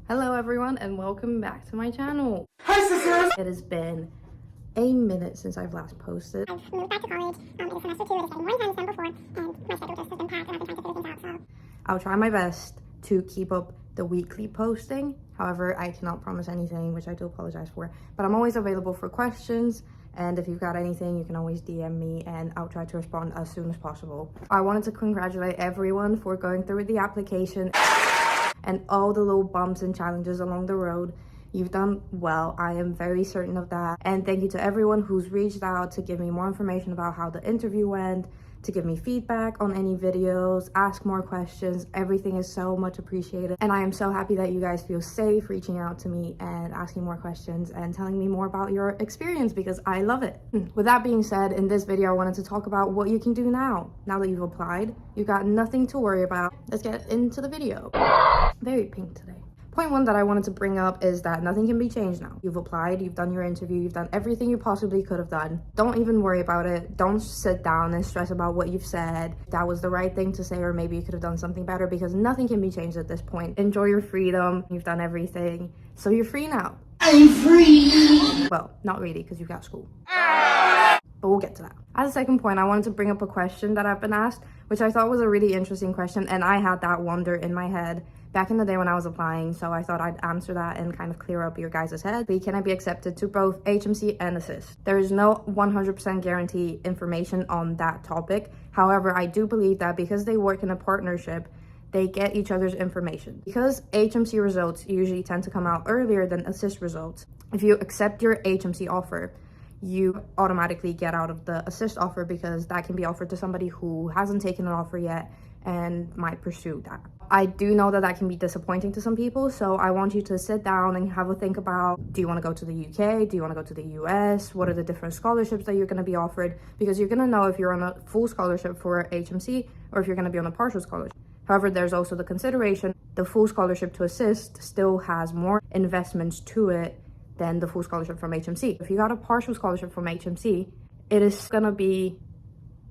Hello everyone and welcome back to my channel. Hi sisters! It has been a minute since I've last posted. I've moved back to college. It is semester 2, it is getting more intense than before, and my schedule just has been packed and I've been trying to figure things out, so. I'll try my best to keep up the weekly posting. However, I cannot promise anything, which I do apologize for. But I'm always available for questions, and if you've got anything, you can always DM me and I'll try to respond as soon as possible. I wanted to congratulate everyone for going through the application and all the little bumps and challenges along the road. You've done well, I am very certain of that. And thank you to everyone who's reached out to give me more information about how the interview went, to give me feedback on any videos, ask more questions. Everything is so much appreciated. And I am so happy that you guys feel safe reaching out to me and asking more questions and telling me more about your experience, because I love it. With that being said, in this video, I wanted to talk about what you can do now that you've applied. You've got nothing to worry about. Let's get into the video. Very pink today. Point one that I wanted to bring up is that nothing can be changed now. You've applied, you've done your interview, you've done everything you possibly could have done. Don't even worry about it. Don't sit down and stress about what you've said. That was the right thing to say, or maybe you could have done something better, because nothing can be changed at this point. Enjoy your freedom. You've done everything. So you're free now. I'm free! Well, not really, because you've got school. But we'll get to that. As a second point, I wanted to bring up a question that I've been asked, which I thought was a really interesting question, and I had that wonder in my head back in the day when I was applying, so I thought I'd answer that and kind of clear up your guys' head. Can I be accepted to both HMC and ASSIST? There is no 100% guarantee information on that topic. However, I do believe that because they work in a partnership, they get each other's information. Because HMC results usually tend to come out earlier than ASSIST results, if you accept your HMC offer, you automatically get out of the ASSIST offer, because that can be offered to somebody who hasn't taken an offer yet and might pursue that. I do know that that can be disappointing to some people, so I want you to sit down and have a think about, do you want to go to the UK? Do you want to go to the US? What are the different scholarships that you're going to be offered? Because you're going to know if you're on a full scholarship for HMC or if you're going to be on a partial scholarship. However, there's also the consideration, the full scholarship to ASSIST still has more investments to it than the full scholarship from HMC. If you got a partial scholarship from HMC, it is going to be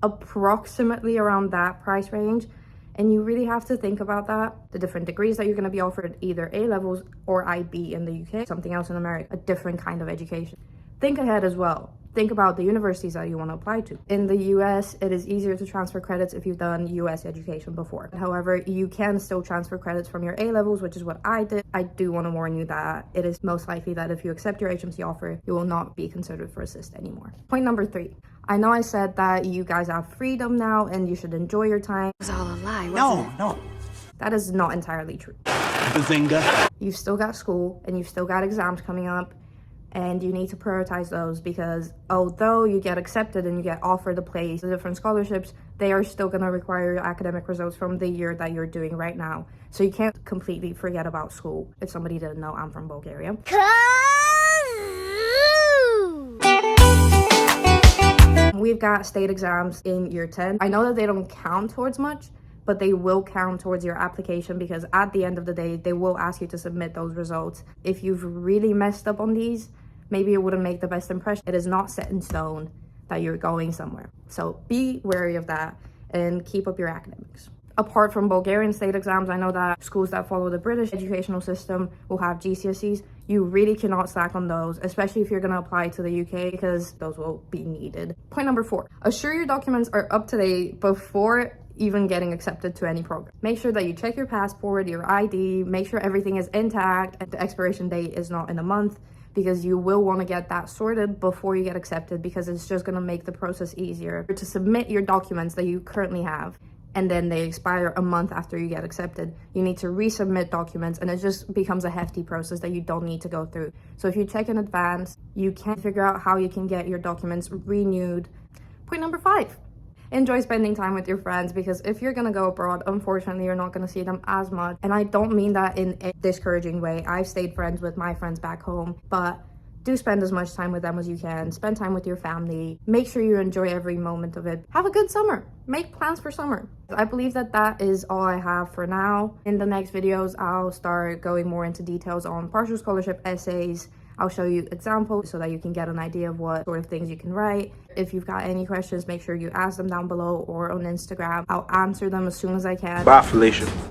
approximately around that price range. And you really have to think about that. The different degrees that you're going to be offered, either A-levels or IB in the UK, something else in America, a different kind of education. Think ahead as well. Think about the universities that you want to apply to. In the US, it is easier to transfer credits if you've done US education before. However, you can still transfer credits from your A-levels, which is what I did. I do want to warn you that it is most likely that if you accept your HMC offer, you will not be considered for ASSIST anymore. Point number 3. I know I said that you guys have freedom now and you should enjoy your time. It was all a lie, wasn't it? No. That is not entirely true. Bazinga. You've still got school and you've still got exams coming up, and you need to prioritize those, because although you get accepted and you get offered a place, the different scholarships, they are still going to require your academic results from the year that you're doing right now. So you can't completely forget about school. If somebody didn't know, I'm from Bulgaria. We've got state exams in year 10. I know that they don't count towards much, but they will count towards your application, because at the end of the day, they will ask you to submit those results. If you've really messed up on these, maybe it wouldn't make the best impression. It is not set in stone that you're going somewhere. So be wary of that and keep up your academics. Apart from Bulgarian state exams, I know that schools that follow the British educational system will have GCSEs. You really cannot slack on those, especially if you're going to apply to the UK, because those will be needed. Point number 4, assure your documents are up to date before even getting accepted to any program. Make sure that you check your passport, your ID, make sure everything is intact and the expiration date is not in a month, because you will want to get that sorted before you get accepted, because it's just going to make the process easier to submit your documents that you currently have, and then they expire a month after you get accepted. You need to resubmit documents, and it just becomes a hefty process that you don't need to go through. So if you check in advance, you can figure out how you can get your documents renewed. Point number 5. Enjoy spending time with your friends, because if you're gonna go abroad, unfortunately, you're not gonna see them as much. And I don't mean that in a discouraging way. I've stayed friends with my friends back home, but do spend as much time with them as you can. Spend time with your family. Make sure you enjoy every moment of it. Have a good summer. Make plans for summer. I believe that that is all I have for now. In the next videos, I'll start going more into details on partial scholarship essays. I'll show you examples so that you can get an idea of what sort of things you can write. If you've got any questions, make sure you ask them down below or on Instagram. I'll answer them as soon as I can. Bye, Felicia.